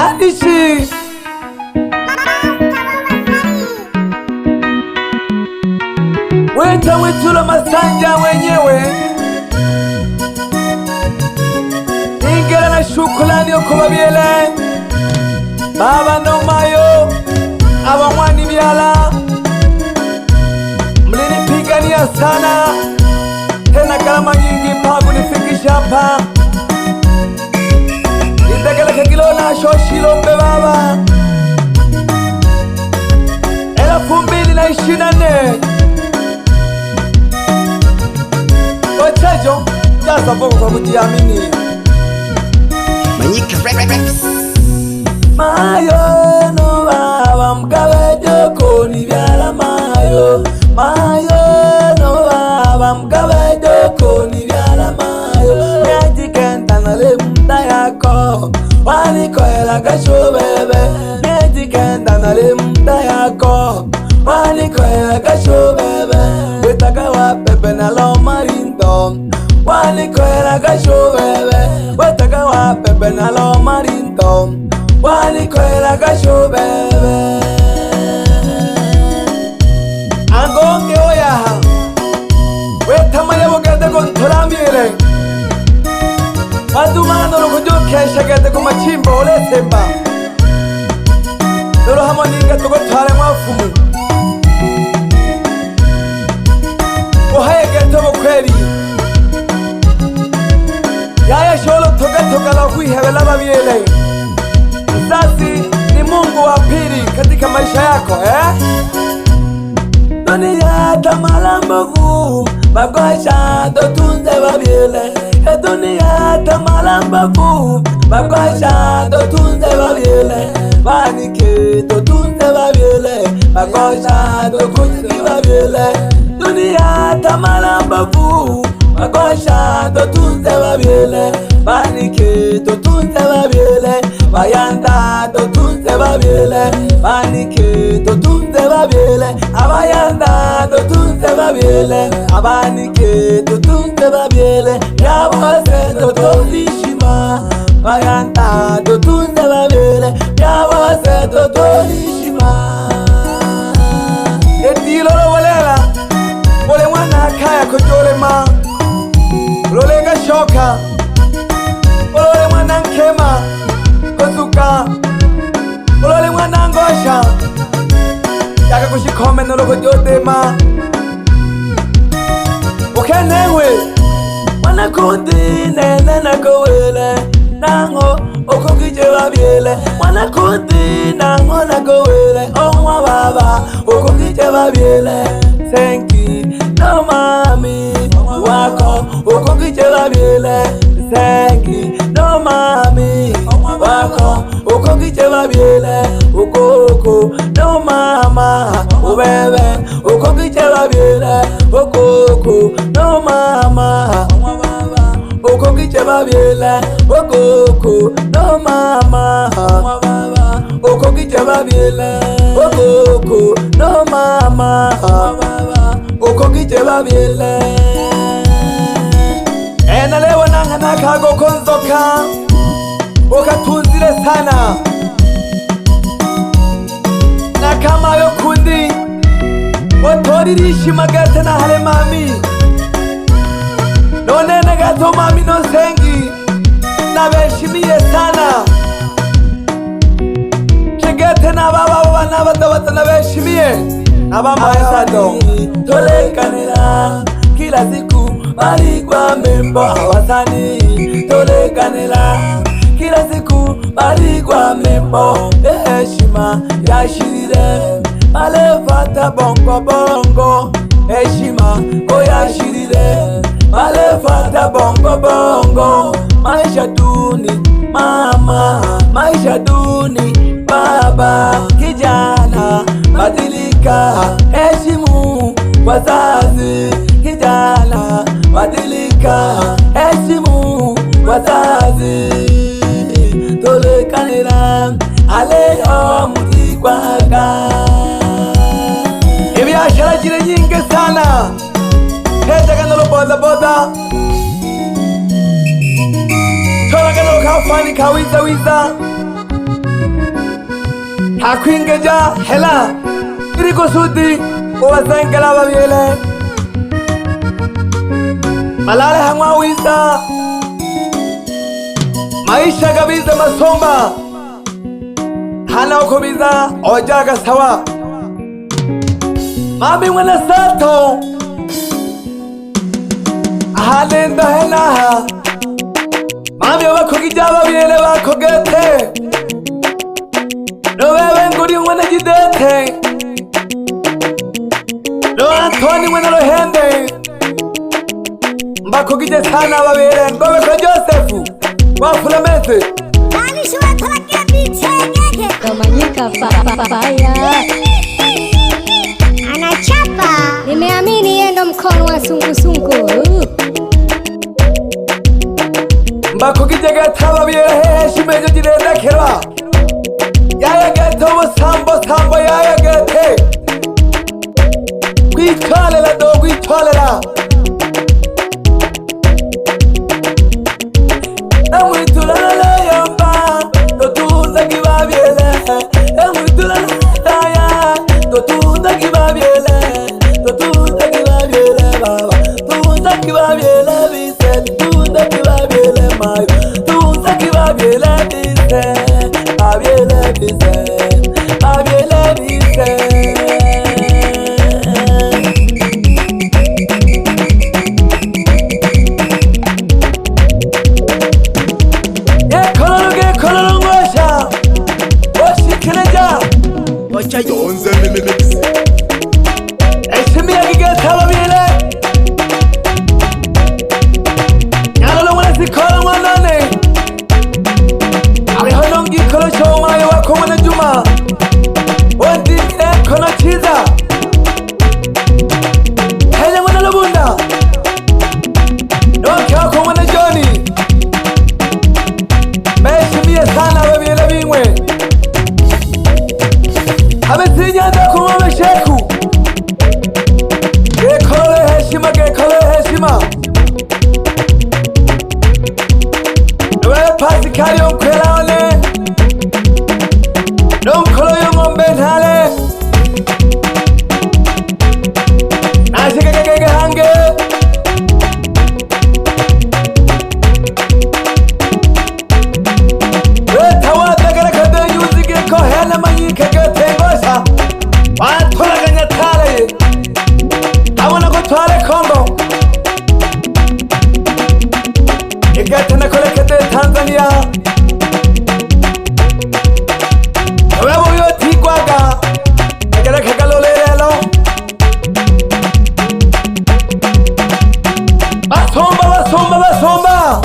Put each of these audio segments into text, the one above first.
Adishi weta wetula masanja wenyewe ingera na shukrani okubabyele baba nomayo abamwani byala mlinipigania sana tena gharama nyingi mpaka nifikisha hapa. Nitegeleke kilona shoshilombe baba 2024 Ochejo jaza bongo kwa kujiamini Manyika Rex Mayo no baba mkabejo koni byala mayo no baba mkabejo koni byala mayo Nejikenta nale mta yako Waniko ela kasho bebe Nejikenta nale mta yako Waniko ela kasho bebe Wetaka wa pepe na lo marinto Waniko ela kasho bebe Wetaka wa pepe na lo marinto Waniko ela kasho bebe Angonge oya Wetama ya bogete kontorambiele Wadumano lo kujukesha gete kumachimbo ole semba Lolo hamoninga tukotwale mwafumu Ohaye gete bukweli Yaya sholo toka la kuihebela babiele Mzazi ni Mungu wa pili katika maisha yako Dunia tamala mbovu Bagosha dotunze babiele Dunia tamala mbovu Bagosha dotunze babiele Banike dotunze babiele Bagosha dokunzi babiele Dunia tamala mbovu Bagosha dotunze babiele Banike dotunze babiele Bayanda dotunze babiele Banike dotunze babiele Abayanda dotunze babiele Abanike dotunze babiele Yabose dotolishima Bayanda dotunze babiele Yabose dotolishima Etilo lo walela Ole mwana kaya kujolema Lolega shoka Ole mwana nkema Kozuka Ole mwana ngosha Yaka kushikome nolo kujotema Ukenewe Mwana kundi nene na kowele Nango okukije babiele Mwana kundi nango na kowele Onwa baba okukije babiele Senki no mami wako okukije babiele Senki no mami wako okukije babiele Okoko no mama ubebe okukije babiele Okoko no mama okukije babiele Okoko no mama okukije babiele Okoko no mama okukije babiele Enalewa nangana kago konzoka Okatunzile sana Na kama yo kundi Otoririshi magate na hale mami Nonene gato mami no sengi Na beshimiye sana Shigete na baba na bata na beshimiye Na bamba esado Tolekanela Kila siku Barigwa membo Hawasani Tolekanela Kila siku Barigwa membo Heshima Yashirire Malefata bongo bongo Heshima Oyashirire Malefata bongo bongo Maisha duni mama Maisha duni baba Kijana badilika Heshimu wazazi Kijana badilika Heshimu wazazi Tolekanela Aleyo mutikwaga Ibiashara jire nyingi sana Heja kanalo boda boda kafani kawiza wiza hakwingeja hela iriko sudi uwazengela babyele malale hamwa wiza maisha gabiza masomba hana uko biza ojaga sawa mami mwana sato ahalenda henaha mami wakogija babyele bakogete no bebe nguri mwana jidete no Antoni mwana lohende mbakogije sana babyele ngobe ko Josefu wafulamete Tomanyika faya anachapa, nimeamini yendo mkono wa sungusungu mbakogije gataba byehe shimeje jirenda kerwa yaya gato sambo yaya gate kwitwalela do kwitwalela amwitulala yamba totuza kibabyele amwitulala taya totuza kibabyele baba tuza kibabyele bise tuza kibabyele mayo tuza kibabyele bise abyele bise Yonze mix Eshimiya gigetaba bile Nyalolo mwana sikora mwanane Alihono ngikolo shomayo wako mwana juma Wandi kono chiza Hele mwana lobunda Noki wako mwana Johnny Meshimiya sana babile bingwe Abetinyanda kumama sheku Gekole heshima Ewe Pascal yonkwela ole Nonkolo yongombe ntale Nashikegege hange Wetawatagara kade yuzige ko hele manyike getengosha Watolaganya tale Abona ko twale Kongo Igatana kolekete Tanzania Webo yo tigwaga Egere kagalolelo Basomba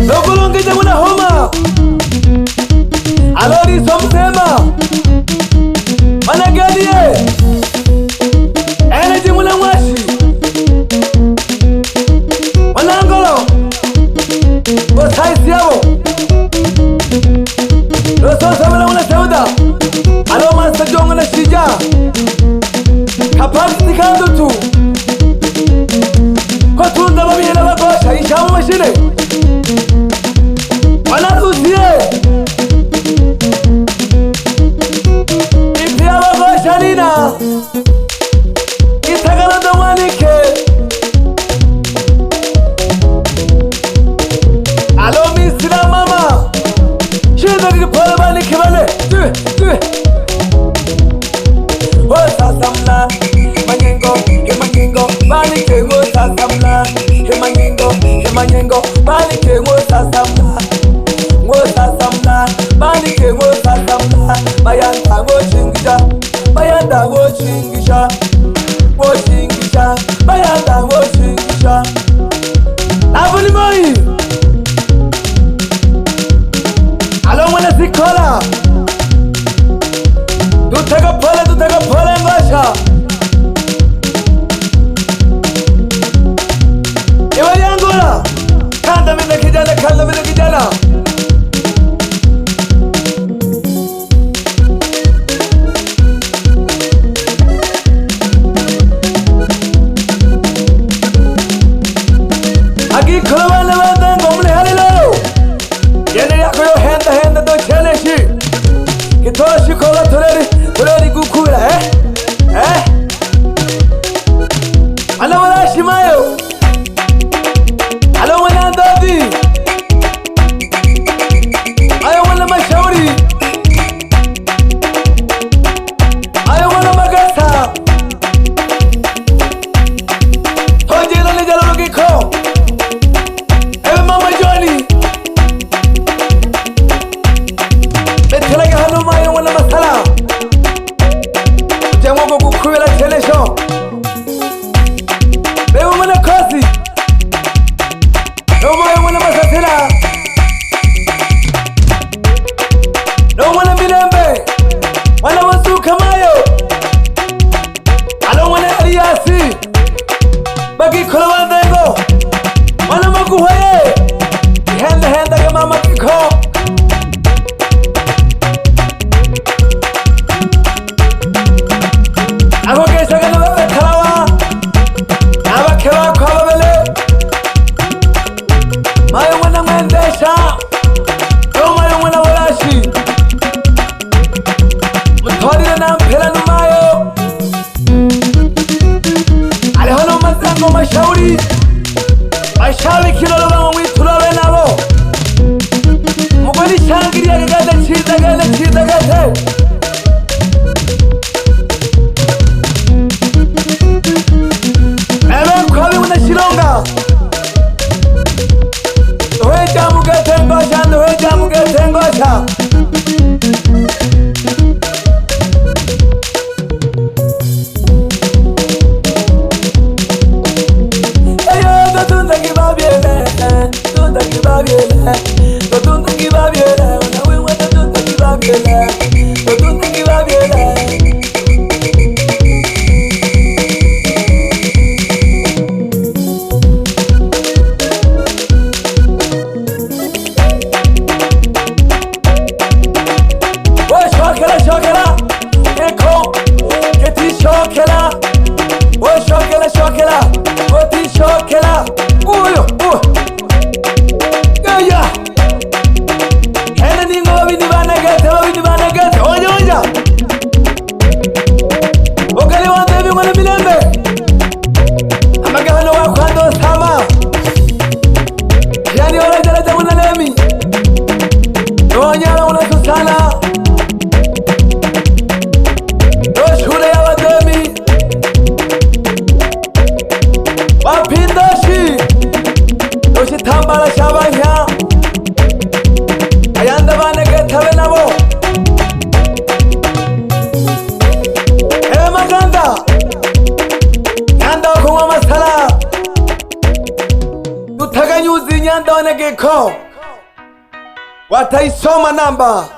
Nogulungije muna homa Alori somtema Managadiye Energy muna mwashi Manangolo Bosaisi yabo Rososa muna teuda Alo masa jongo na shija Kapati kandutu Kotunda babiyele bagosha Ishamu mashine Wanaruziye Ipia bagosha nina Itagala domanike Alo misina mama Shida kipole banike bale Tue Osasamla Manyengo Banike osasamla Manyengo Banike osasamla Banike osasamla Bayanda goshingisha Bayanda goshingisha Abuli moi Alo mwana sikola Tutega pole ngosha Iwali angola Alo Shimayo, alo Mwanandodi, ayo Mwana Mashauri, ayo Mwana Magasa, Tojela ni Jalo Giko, ewe Mama Johnny, betelaga hano mayo Mwana Masala, jemwa kukubela telesho. Ewe Mwana Kosi, ewe Mwana Masatela, ewe Mwana Milembe, Mwana Wasuka Mayo, alo Mwana Eliasi, Bagi Kola Wandengo, Mwana Maguhaye, Henda ya Mama Kiko. Ako kesa gano bebe talawa, abakewa kwa babele, mayo Mwana Mwendesha, ewe mayo Mwana Walashi, mutwarire na mpela numayo, alihono Mazango Mashauri, Mashauri kilolo bango mwitulobe nabo, mugoni shangiri ya gagade chida gate. Ewe mkwabi Mwana Shironga, Ndoheja mugete ngosha. Eyo dotunda kibabiele, dotunda kibabiele, unawiwe dotunda kibabiele. Shokela, eko, keti shokela, shokela, koti shokela, uyo, ya, hena ningo wabini banagete, oja, okali wandebi Mwana Milembe, amagahano wakwando sama, yani jala Mwana Lemi, Nyala Mwana Susana, shule ya wademi, wapindoshi, Tambala Shabanya, ayanda banegete abe nabo, ewe Maganda, Nyanda wakunywa amasala, Dutaganyuzi Nyanda wanegeko, watayisoma namba.